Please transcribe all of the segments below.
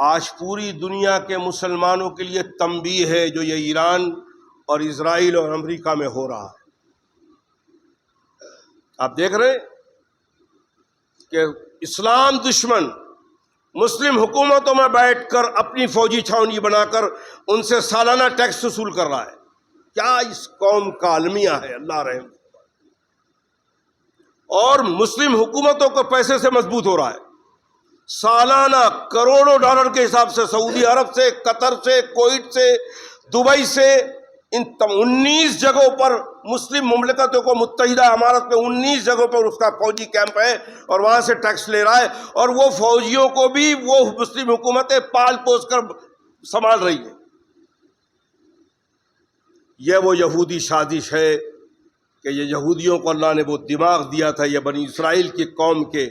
آج پوری دنیا کے مسلمانوں کے لیے تنبیہ ہے جو یہ ایران اور اسرائیل اور امریکہ میں ہو رہا ہے۔ آپ دیکھ رہے ہیں کہ اسلام دشمن مسلم حکومتوں میں بیٹھ کر اپنی فوجی چھاؤنی بنا کر ان سے سالانہ ٹیکس وصول کر رہا ہے۔ کیا اس قوم کا المیہ ہے، اللہ رحم۔ اور مسلم حکومتوں کو پیسے سے مضبوط ہو رہا ہے، سالانہ کروڑوں ڈالر کے حساب سے سعودی عرب سے، قطر سے، کویت سے، دبئی سے، ان 19 جگہوں پر مسلم مملکتوں کو متحدہ امارت میں 19 جگہوں پر اس کا فوجی کیمپ ہے اور وہاں سے ٹیکس لے رہا ہے، اور وہ فوجیوں کو بھی وہ مسلم حکومتیں پال پوس کر سنبھال رہی ہیں۔ یہ وہ یہودی سازش ہے کہ یہ یہودیوں کو اللہ نے وہ دماغ دیا تھا، یہ بنی اسرائیل کی قوم کے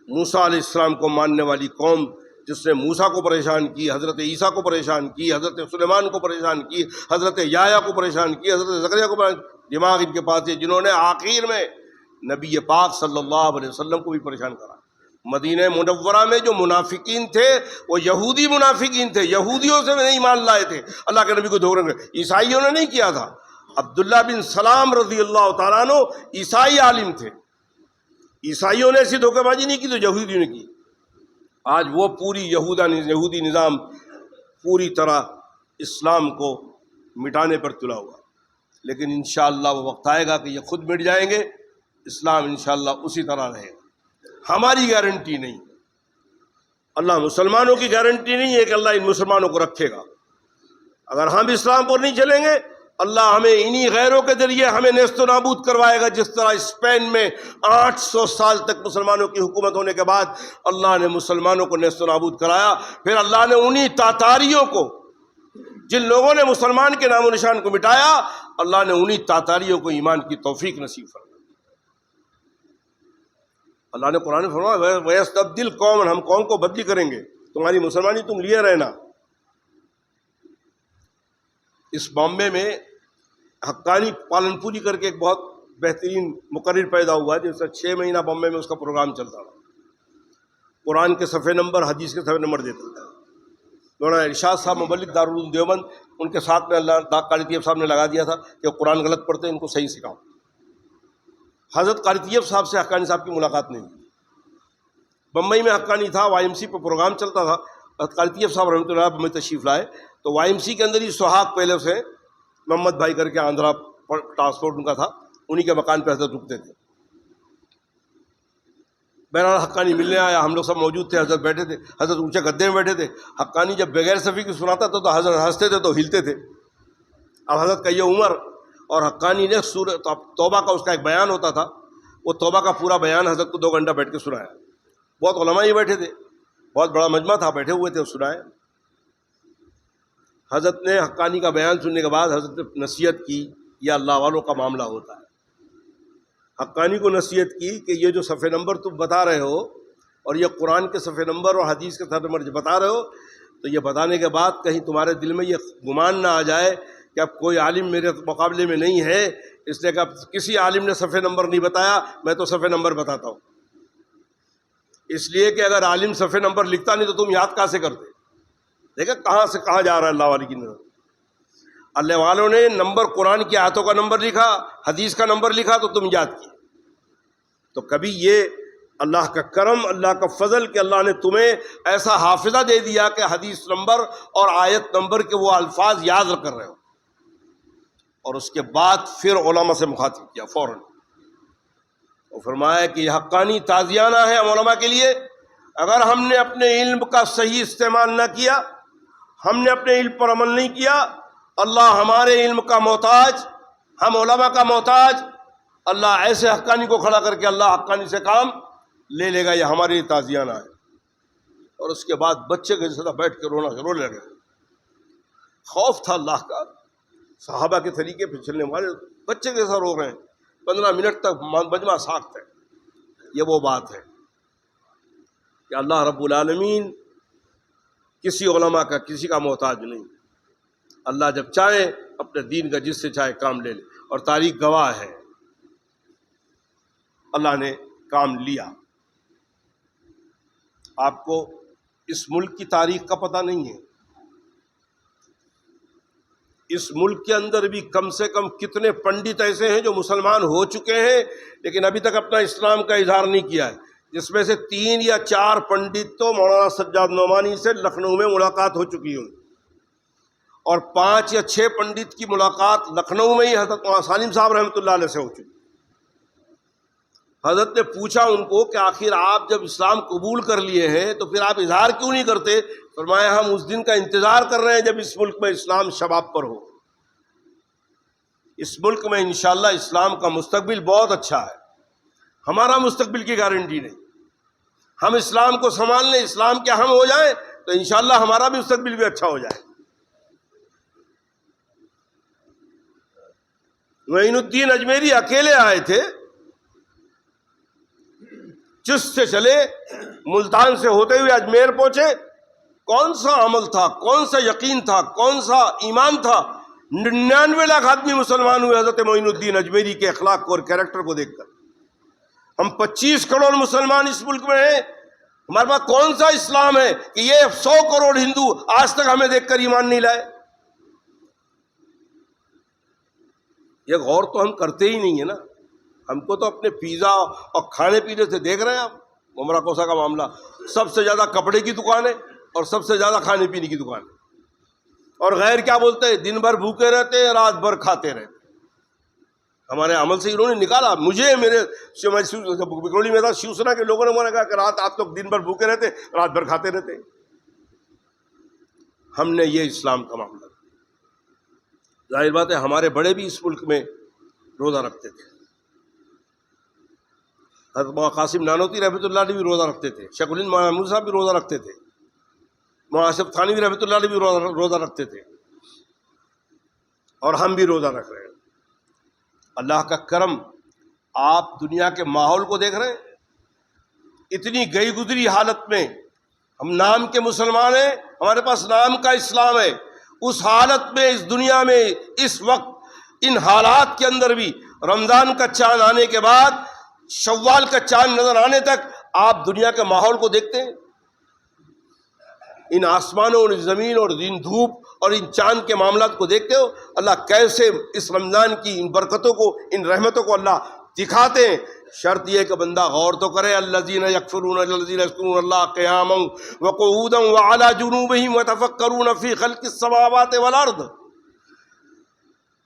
موسیٰ علیہ السلام کو ماننے والی قوم جس نے موسیٰ کو پریشان کی، حضرت عیسیٰ کو پریشان کی، حضرت سلیمان کو پریشان کی، حضرت یحییٰ کو پریشان کی، حضرت زکریا کو پریشان، دماغ ان کے پاس ہے، جنہوں نے آخر میں نبی پاک صلی اللہ علیہ وسلم کو بھی پریشان کرا۔ مدینہ منورہ میں جو منافقین تھے وہ یہودی منافقین تھے، یہودیوں سے نہیں ایمان لائے تھے، اللہ کے نبی کو دھوکہ دے۔ عیسائیوں نے نہیں کیا تھا۔ عبداللہ بن سلام رضی اللہ تعالیٰ عنہ عیسائی عالم تھے، عیسائیوں نے ایسی دھوکہ بازی نہیں کی تو یہودیوں نے کی۔ آج وہ پوری یہودی نظام پوری طرح اسلام کو مٹانے پر تلا ہوا، لیکن انشاءاللہ وہ وقت آئے گا کہ یہ خود مٹ جائیں گے، اسلام انشاءاللہ اسی طرح رہے گا۔ ہماری گارنٹی نہیں، اللہ مسلمانوں کی گارنٹی نہیں ہے کہ اللہ ان مسلمانوں کو رکھے گا۔ اگر ہم اسلام پر نہیں چلیں گے، اللہ ہمیں انہی غیروں کے ذریعے ہمیں نیست و نابود کروائے گا، جس طرح اسپین میں 800 سال تک مسلمانوں کی حکومت ہونے کے بعد اللہ نے مسلمانوں کو نیست و نابود کرایا۔ پھر اللہ نے انہی تاتاریوں کو، جن لوگوں نے مسلمان کے نام و نشان کو مٹایا، اللہ نے انہی تاتاریوں کو ایمان کی توفیق نصیب فرمائی۔ اللہ نے قرآن میں فرمایا وَيَسْتَبْدِلْ قَوْمًا، ہم قوم کو بدلی کریں گے، تمہاری مسلمانی تم لیے رہنا۔ اس بامبے میں حقانی پالن پوری کر کے ایک بہت بہترین مقرر پیدا ہوا ہے، جس سے 6 مہینہ بامبے میں اس کا پروگرام چلتا رہا، قرآن کے صفحے نمبر، حدیث کے صفحے نمبر دیتا تھا۔ مولانا ارشاد صاحب مبلغ دارالعلوم دیوبند، ان کے ساتھ میں اللہ داغ قاری طیب صاحب نے لگا دیا تھا کہ قرآن غلط پڑھتے ہیں، ان کو صحیح سکھاؤ۔ حضرت قاری طیب صاحب سے حقانی صاحب کی ملاقات نہیں ہوئی۔ بمبئی میں حقانی تھا، YMC پہ پروگرام چلتا تھا، حضرت قاری طیب صاحب رحمۃ اللہ بمبئی تشریف لائے تو YMC کے اندر ہی سہاگ پیلس ہے، محمد بھائی کر کے آندھرا ٹرانسپورٹ ان کا تھا، انہی کے مکان پہ حضرت رکتے تھے۔ بہرحال حقانی ملنے آیا، ہم لوگ سب موجود تھے، حضرت بیٹھے تھے، حضرت اونچے گدے میں بیٹھے تھے۔ حقانی جب بغیر صفی کی سناتا تھا تو حضرت ہنستے تھے تو ہلتے تھے۔ اب حضرت کا یہ عمر، اور حقانی نے سورۃ توبہ کا اس کا ایک بیان ہوتا تھا، وہ توبہ کا پورا بیان حضرت کو 2 گھنٹہ بیٹھ کے سنایا۔ بہت علماء ہی بیٹھے تھے، بہت بڑا مجمع تھا، بیٹھے ہوئے تھے، سنائے۔ حضرت نے حقانی کا بیان سننے کے بعد حضرت نے نصیحت کی، یہ اللہ والوں کا معاملہ ہوتا ہے۔ حقانی کو نصیحت کی کہ یہ جو صفحے نمبر تم بتا رہے ہو، اور یہ قرآن کے صفحے نمبر اور حدیث کے صفحے نمبر جو بتا رہے ہو، تو یہ بتانے کے بعد کہیں تمہارے دل میں یہ گمان نہ آ جائے کہ اب کوئی عالم میرے مقابلے میں نہیں ہے، اس لیے کہ اب کسی عالم نے صفحے نمبر نہیں بتایا، میں تو صفحے نمبر بتاتا ہوں۔ اس لیے کہ اگر عالم صفحے نمبر لکھتا نہیں تو تم یاد کہاں سے کرتے؟ دیکھیں کہاں سے کہاں جا رہا ہے اللہ والی کی نظر۔ اللہ والوں نے نمبر، قرآن کی آیتوں کا نمبر لکھا، حدیث کا نمبر لکھا تو تم یاد کیے۔ تو کبھی یہ اللہ کا کرم، اللہ کا فضل کہ اللہ نے تمہیں ایسا حافظہ دے دیا کہ حدیث نمبر اور آیت نمبر کے وہ الفاظ یاد کر رہے ہو، اور اس کے بعد پھر علماء سے مخاطب کیا فوراً، اور فرمایا کہ یہ حقانی تازیانہ ہے ہم علماء کے لیے، اگر ہم نے اپنے علم کا صحیح استعمال نہ کیا، ہم نے اپنے علم پر عمل نہیں کیا، اللہ ہمارے علم کا محتاج، ہم علماء کا محتاج، اللہ ایسے حقانی کو کھڑا کر کے اللہ حقانی سے کام لے لے گا، یہ ہمارے لیے تازیانہ ہے۔ اور اس کے بعد بچے کے جیسا بیٹھ کے رونے لگے۔ خوف تھا اللہ کا، صحابہ کے طریقے پہ چلنے والے بچے کے جیسا رو رہے ہیں، 15 منٹ تک مجمع ساکت ہے۔ یہ وہ بات ہے کہ اللہ رب العالمین کسی علماء کا، کسی کا محتاج نہیں۔ اللہ جب چاہے اپنے دین کا جس سے چاہے کام لے لے، اور تاریخ گواہ ہے اللہ نے کام لیا۔ آپ کو اس ملک کی تاریخ کا پتہ نہیں ہے. اس ملک کے اندر بھی کم سے کم کتنے پنڈت ایسے ہیں جو مسلمان ہو چکے ہیں لیکن ابھی تک اپنا اسلام کا اظہار نہیں کیا ہے، جس میں سے 3 یا 4 پنڈت تو مولانا سجاد نعمانی سے لکھنؤ میں ملاقات ہو چکی ہے، اور 5 یا 6 پنڈت کی ملاقات لکھنؤ میں ہی حضرت سالم صاحب رحمۃ اللہ علیہ سے ہو چکی. حضرت نے پوچھا ان کو کہ آخر آپ جب اسلام قبول کر لیے ہیں تو پھر آپ اظہار کیوں نہیں کرتے؟ فرمایا ہم اس دن کا انتظار کر رہے ہیں جب اس ملک میں اسلام شباب پر ہو. اس ملک میں انشاءاللہ اسلام کا مستقبل بہت اچھا ہے. ہمارا مستقبل کی گارنٹی نہیں. ہم اسلام کو سنبھال لیں، اسلام کے ہم ہو جائیں تو انشاءاللہ ہمارا بھی مستقبل بھی اچھا ہو جائے. معین الدین اجمیری اکیلے آئے تھے، چست سے چلے، ملتان سے ہوتے ہوئے اجمیر پہنچے. کون سا عمل تھا، کون سا یقین تھا، کون سا ایمان تھا، 99 لاکھ آدمی مسلمان ہوئے حضرت معین الدین اجمیری کے اخلاق کو اور کیریکٹر کو دیکھ کر. ہم 25 کروڑ مسلمان اس ملک میں ہیں، ہمارے پاس کون سا اسلام ہے کہ یہ 100 کروڑ ہندو آج تک ہمیں دیکھ کر ایمان نہیں لائے؟ یہ غور تو ہم کرتے ہی نہیں ہے نا. ہم کو تو اپنے پیزا اور کھانے پینے سے دیکھ رہے ہیں. آپ عمرہ کوسا کا معاملہ، سب سے زیادہ کپڑے کی دکان ہے اور سب سے زیادہ کھانے پینے کی دکان ہے، اور غیر کیا بولتے ہیں، دن بھر بھوکے رہتے ہیں، رات بھر کھاتے رہتے. ہمارے عمل سے انہوں نے نکالا. مجھے میرے بکرولی میں تھا، شیوسنا کے لوگوں نے مجھے کہا کہ رات آپ لوگ دن بھر بھوکے رہتے، رات بھر کھاتے رہتے. ہم نے یہ اسلام کا معاملہ. ظاہر بات ہے ہمارے بڑے بھی اس ملک میں روزہ رکھتے تھے. حضرت مولانا قاسم نانوتی رحمۃ اللہ علیہ بھی روزہ رکھتے تھے، شیخ الہند مولانا محمود صاحب بھی روزہ رکھتے تھے، مولانا آصف تھانوی رحمۃ اللہ علیہ بھی روزہ رکھتے تھے، اور ہم بھی روزہ رکھ رہے ہیں. اللہ کا کرم. آپ دنیا کے ماحول کو دیکھ رہے ہیں، اتنی گئی گزری حالت میں ہم نام کے مسلمان ہیں، ہمارے پاس نام کا اسلام ہے. اس حالت میں، اس دنیا میں، اس وقت، ان حالات کے اندر بھی رمضان کا چاند آنے کے بعد شوال کا چاند نظر آنے تک آپ دنیا کے ماحول کو دیکھتے ہیں. ان آسمانوں اور زمین اور ان دھوپ اور ان چاند کے معاملات کو دیکھتے ہو. اللہ کیسے اس رمضان کی ان برکتوں کو، ان رحمتوں کو اللہ دکھاتے ہیں. شرط یہ کہ بندہ غور تو کرے. الذین یکفرون الذین یذکرون اللہ قیاما وقعودا وعلی جنوبہم ویتفکرون فی خلق السماوات والارض.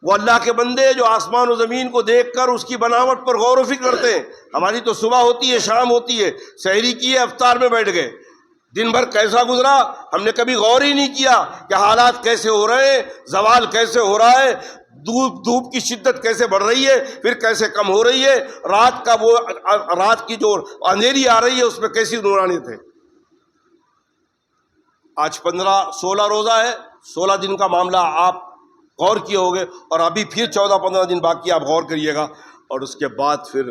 وہ اللہ کے بندے جو آسمان و زمین کو دیکھ کر اس کی بناوٹ پر غور و فکر کرتے ہیں. ہماری تو صبح ہوتی ہے، شام ہوتی ہے، سحری کی ہے، افطار میں بیٹھ گئے، دن بھر کیسا گزرا ہم نے کبھی غور ہی نہیں کیا کہ حالات کیسے ہو رہے ہیں، زوال کیسے ہو رہا ہے، دھوپ کی شدت کیسے بڑھ رہی ہے، پھر کیسے کم ہو رہی ہے، رات کی جو اندھیری آ رہی ہے اس میں کیسی نورانیت ہے. آج 16 روزہ ہے، 16 دن کا معاملہ آپ غور کیے ہوگے، اور ابھی پھر 14-15 دن باقی آپ غور کریے گا، اور اس کے بعد پھر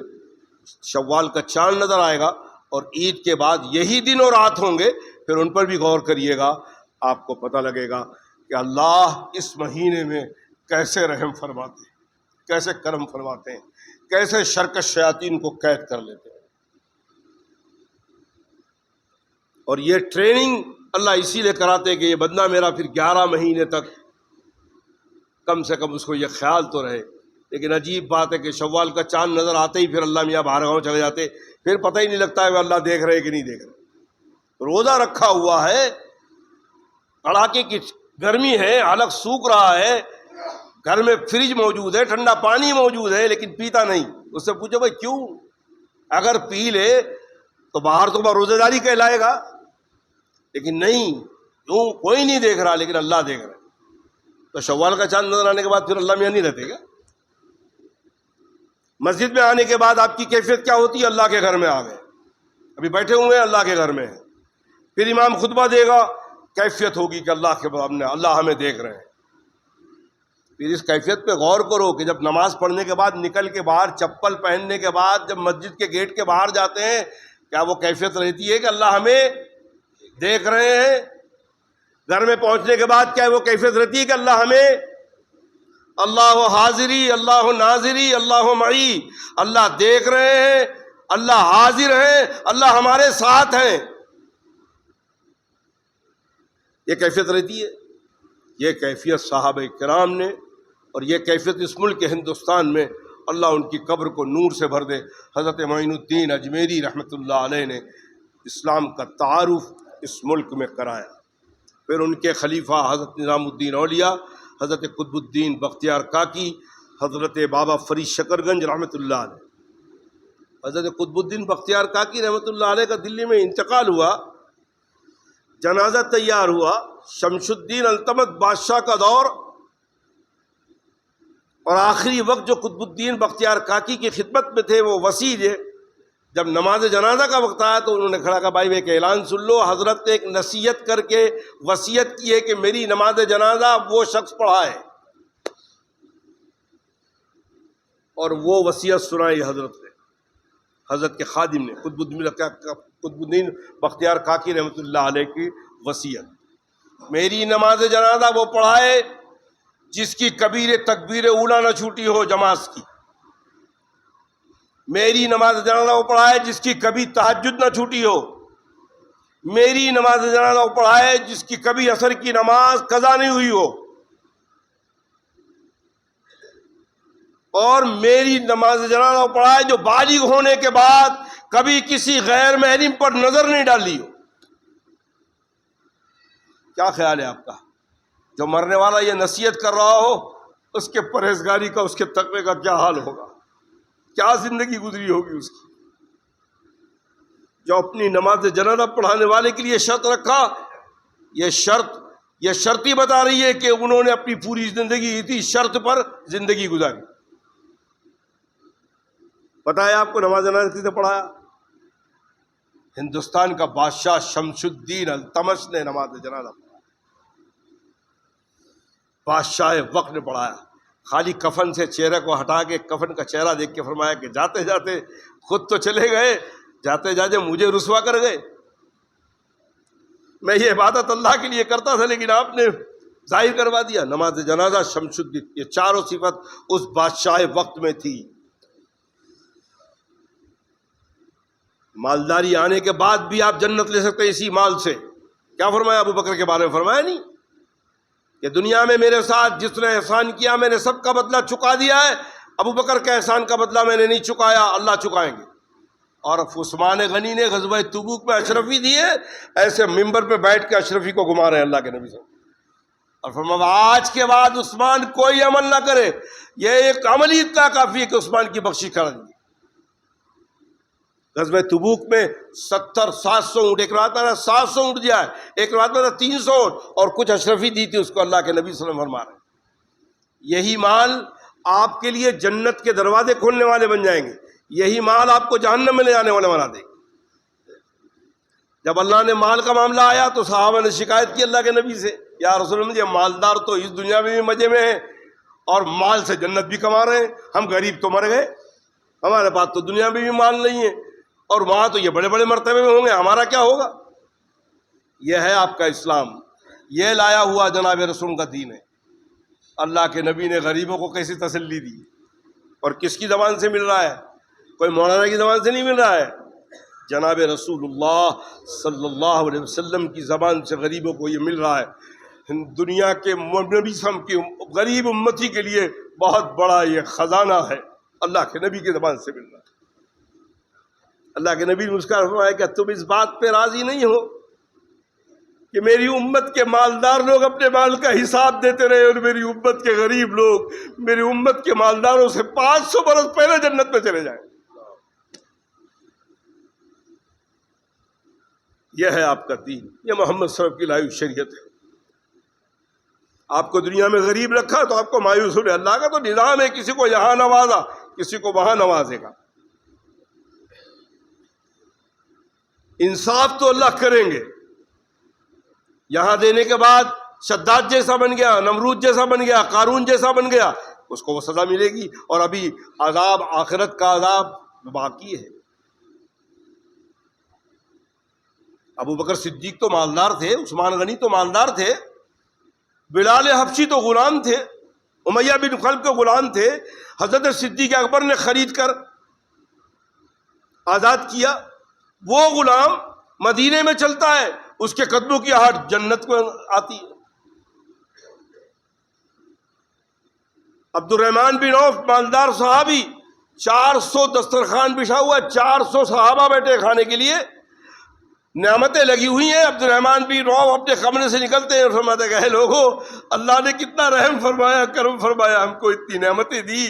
شوال کا چاند نظر آئے گا، اور عید کے بعد یہی دن اور رات ہوں گے، پھر ان پر بھی غور کریے گا. آپ کو پتہ لگے گا کہ اللہ اس مہینے میں کیسے رحم فرماتے ہیں، کیسے کرم فرماتے ہیں، کیسے شرکش شیاطین کو قید کر لیتے ہیں. اور یہ ٹریننگ اللہ اسی لیے کراتے کہ یہ بندہ میرا پھر 11 مہینے تک کم سے کم اس کو یہ خیال تو رہے. لیکن عجیب بات ہے کہ شوال کا چاند نظر آتے ہی پھر اللہ میاں باہر گاؤں چلے جاتے، پھر پتہ ہی نہیں لگتا ہے وہ اللہ دیکھ رہے کہ نہیں دیکھ رہے. روزہ رکھا ہوا ہے، کڑاکے کی گرمی ہے، حلق سوکھ رہا ہے، گھر میں فریج موجود ہے، ٹھنڈا پانی موجود ہے، لیکن پیتا نہیں. اس سے پوچھو بھائی کیوں؟ اگر پی لے تو باہر تو روزہ داری کہلائے گا، لیکن نہیں، کیوں؟ کوئی نہیں دیکھ رہا لیکن اللہ دیکھ رہا ہے. تو شوال کا چاند نظر آنے کے بعد پھر اللہ میاں نہیں رہتے گا؟ مسجد میں آنے کے بعد آپ کی کیفیت کیا ہوتی ہے؟ اللہ کے گھر میں آ گئے، ابھی بیٹھے ہوئے ہیں، اللہ کے گھر میں ہیں. پھر امام خطبہ دے گا، کیفیت ہوگی کہ اللہ کے سامنے اللہ ہمیں دیکھ رہے ہیں. پھر اس کیفیت پہ غور کرو کہ جب نماز پڑھنے کے بعد نکل کے باہر، چپل پہننے کے بعد جب مسجد کے گیٹ کے باہر جاتے ہیں، کیا وہ کیفیت رہتی ہے کہ اللہ ہمیں دیکھ رہے ہیں؟ گھر میں پہنچنے کے بعد کیا وہ کیفیت رہتی ہے کہ اللہ ہمیں، اللہ حاضری، اللہ ناظری، اللہ معی، اللہ دیکھ رہے ہیں، اللہ حاضر ہیں، اللہ ہمارے ساتھ ہیں. یہ کیفیت رہتی ہے، یہ کیفیت صحابہ کرام نے، اور یہ کیفیت اس ملک ہندوستان میں اللہ ان کی قبر کو نور سے بھر دے، حضرت معین الدین اجمیری رحمۃ اللہ علیہ نے اسلام کا تعارف اس ملک میں کرایا۔ پھر ان کے خلیفہ حضرت نظام الدین اولیاء، حضرت قطب الدین بختیار کاکی، حضرت بابا فرید شکر گنج رحمۃ اللہ علیہ۔ حضرت قطب الدین بختیار کاکی رحمۃ اللہ علیہ کا دلی میں انتقال ہوا، جنازہ تیار ہوا، شمس الدین التمش بادشاہ کا دور، اور آخری وقت جو قطب الدین بختیار کاکی کی خدمت میں تھے وہ وسیع ہے، جب نماز جنازہ کا وقت آیا تو انہوں نے کھڑا کہا بھائی ایک اعلان سن لو، حضرت نے ایک نصیحت کر کے وصیت کی ہے کہ میری نماز جنازہ وہ شخص پڑھائے، اور وہ وصیت سنائی حضرت نے، حضرت کے خادم نے، قطب الدین بختیار کاکی رحمۃ اللہ علیہ کی وصیت، میری نماز جنازہ وہ پڑھائے جس کی کبیر تکبیر اولا نہ چھوٹی ہو جماعت کی، میری نماز جنازہ وہ پڑھائے جس کی کبھی تہجد نہ چھوٹی ہو، میری نماز جنازہ وہ پڑھائے جس کی کبھی عصر کی نماز قضا نہیں ہوئی ہو، اور میری نماز جنازہ وہ پڑھائے جو بالغ ہونے کے بعد کبھی کسی غیر محرم پر نظر نہیں ڈالی ہو۔ کیا خیال ہے آپ کا؟ جو مرنے والا یہ نصیحت کر رہا ہو اس کے پرہیزگاری کا، اس کے تقوی کا کیا حال ہوگا، کیا زندگی گزری ہوگی اس کی؟ جو اپنی نماز جنازہ پڑھانے والے کے لیے شرط رکھا، یہ شرط ہی بتا رہی ہے کہ انہوں نے اپنی پوری زندگی اسی شرط پر زندگی گزاری۔ پتہ ہے آپ کو نماز جنازہ کس نے پڑھایا؟ ہندوستان کا بادشاہ شمس الدین التمش نے نماز جنازہ پڑھایا، بادشاہ وقت نے پڑھایا۔ خالی کفن سے چہرے کو ہٹا کے کفن کا چہرہ دیکھ کے فرمایا کہ جاتے جاتے خود تو چلے گئے، جاتے جاتے مجھے رسوا کر گئے، میں یہ عبادت اللہ کے لیے کرتا تھا لیکن آپ نے ظاہر کروا دیا۔ نماز جنازہ شمس الدین، یہ چاروں صفت اس بادشاہ وقت میں تھی۔ مالداری آنے کے بعد بھی آپ جنت لے سکتے اسی مال سے۔ کیا فرمایا ابو بکر کے بارے میں؟ فرمایا نہیں کہ دنیا میں میرے ساتھ جس نے احسان کیا میں نے سب کا بدلہ چکا دیا ہے، ابو بکر کے احسان کا بدلہ میں نے نہیں چکایا، اللہ چکائیں گے۔ اور عثمان غنی نے غزوہ تبوک میں اشرفی دی ہے، ایسے ممبر پہ بیٹھ کے اشرفی کو گھما رہے ہیں اللہ کے نبی صلی اللہ علیہ وسلم، اور فرمایا آج کے بعد عثمان کوئی عمل نہ کرے، یہ ایک عمل ہی اتنا کافی ہے کہ عثمان کی بخشش کر دی۔ غزوہ تبوک میں 700 اونٹ، ایک روایت میں 700 اونٹ دیا ہے، ایک روایت میں 300 اونٹ، اور کچھ اشرفی دی تھی اس کو اللہ کے نبی صلی اللہ علیہ وسلم فرما رہے ہیں۔ یہی مال آپ کے لیے جنت کے دروازے کھولنے والے بن جائیں گے، یہی مال آپ کو جہنم میں لے جانے والے بنا دے گا۔ جب اللہ نے مال کا معاملہ آیا تو صحابہ نے شکایت کی اللہ کے نبی سے، یا رسول اللہ یہ مالدار تو اس دنیا میں بھی مزے میں ہیں اور مال سے جنت بھی کما رہے ہیں، ہم غریب تو مر گئے، ہمارے پاس تو دنیا میں بھی مال نہیں ہے اور وہاں تو یہ بڑے بڑے مرتبے میں ہوں گے، ہمارا کیا ہوگا؟ یہ ہے آپ کا اسلام، یہ لایا ہوا جناب رسول کا دین ہے۔ اللہ کے نبی نے غریبوں کو کیسی تسلی دی، اور کس کی زبان سے مل رہا ہے؟ کوئی مولانا کی زبان سے نہیں مل رہا ہے، جناب رسول اللہ صلی اللہ علیہ وسلم کی زبان سے غریبوں کو یہ مل رہا ہے۔ دنیا کے نبی صاحب کی غریب امتی کے لیے بہت بڑا یہ خزانہ ہے، اللہ کے نبی کی زبان سے مل رہا ہے۔ اللہ کے نبی نے مسکرا فرمایا کہ تم اس بات پہ راضی نہیں ہو کہ میری امت کے مالدار لوگ اپنے مال کا حساب دیتے رہے اور میری امت کے غریب لوگ میری امت کے مالداروں سے 500 برس پہلے جنت میں چلے جائیں؟ یہ ہے آپ کا دین، یہ محمد صلی اللہ علیہ وسلم کی لائی ہوئی شریعت ہے۔ آپ کو دنیا میں غریب رکھا تو آپ کو مایوس ہونے، اللہ کا تو نظام ہے، کسی کو یہاں نوازا کسی کو وہاں نوازے گا۔ انصاف تو اللہ کریں گے، یہاں دینے کے بعد شداد جیسا بن گیا، نمرود جیسا بن گیا، قارون جیسا بن گیا، اس کو وہ سزا ملے گی، اور ابھی عذاب آخرت کا عذاب باقی ہے۔ ابو بکر صدیق تو مالدار تھے، عثمان غنی تو مالدار تھے، بلال حبشی تو غلام تھے، امیہ بن خلف کے غلام تھے، حضرت صدیق اکبر نے خرید کر آزاد کیا۔ وہ غلام مدینے میں چلتا ہے، اس کے قدموں کی آہٹ جنت کو آتی ہے۔ عبد الرحمن بن عوف مالدار صحابی، 400 دسترخوان بچھا ہوا، 400 صحابہ بیٹھے کھانے کے لیے، نعمتیں لگی ہوئی ہیں۔ عبد الرحمن بن عوف اپنے کمرے سے نکلتے ہیں اور فرماتے کہ اے لوگو، اللہ نے کتنا رحم فرمایا، کرم فرمایا، ہم کو اتنی نعمتیں دی۔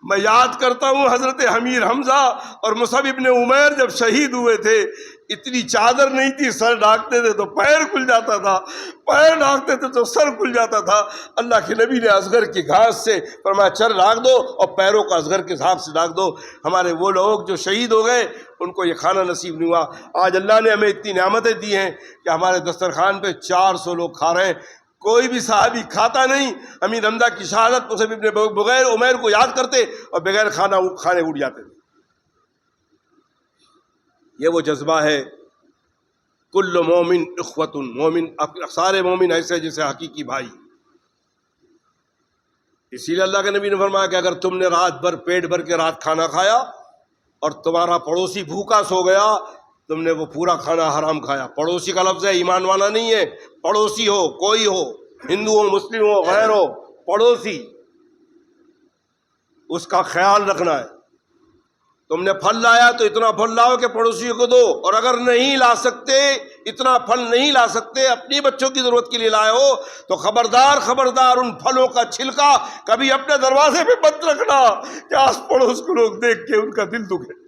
میں یاد کرتا ہوں حضرت امیر حمزہ اور مصعب ابن عمیر جب شہید ہوئے تھے، اتنی چادر نہیں تھی، سر ڈھانکتے تھے تو پیر کھل جاتا تھا، پیر ڈھانکتے تھے تو سر کھل جاتا تھا۔ اللہ کے نبی نے اصغر کی گھاس سے فرمایا سر ڈھانک دو اور پیروں کو اصغر کے حساب سے ڈھانک دو۔ ہمارے وہ لوگ جو شہید ہو گئے ان کو یہ کھانا نصیب نہیں ہوا۔ آج اللہ نے ہمیں اتنی نعمتیں دی ہیں کہ ہمارے دسترخوان پہ 400 لوگ کھا رہے ہیں، کوئی بھی صحابی کھاتا نہیں۔ امیر حمزہ کی شہادت مصعب ابن بغیر عمیر کو یاد کرتے اور بغیر کھانے اٹھ جاتے تھے۔ یہ وہ جذبہ ہے، کل مومن اخوۃ، مومن سارے مومن ایسے جیسے حقیقی بھائی۔ اسی لیے اللہ کے نبی نے فرمایا کہ اگر تم نے رات بھر پیٹ بھر کے رات کھانا کھایا اور تمہارا پڑوسی بھوکا سو گیا، تم نے وہ پورا کھانا حرام کھایا۔ پڑوسی کا لفظ ہے، ایمان والا نہیں ہے، پڑوسی ہو، کوئی ہو، ہندو ہو، مسلم ہو، غیر ہو، پڑوسی، اس کا خیال رکھنا ہے۔ تم نے پھل لایا تو اتنا پھل لاؤ کہ پڑوسی کو دو، اور اگر نہیں لا سکتے، اتنا پھل نہیں لا سکتے، اپنی بچوں کی ضرورت کے لیے لائے ہو تو خبردار خبردار ان پھلوں کا چھلکا کبھی اپنے دروازے پہ مت رکھنا کہ آس پڑوس کو لوگ دیکھ کے ان کا دل دکھے۔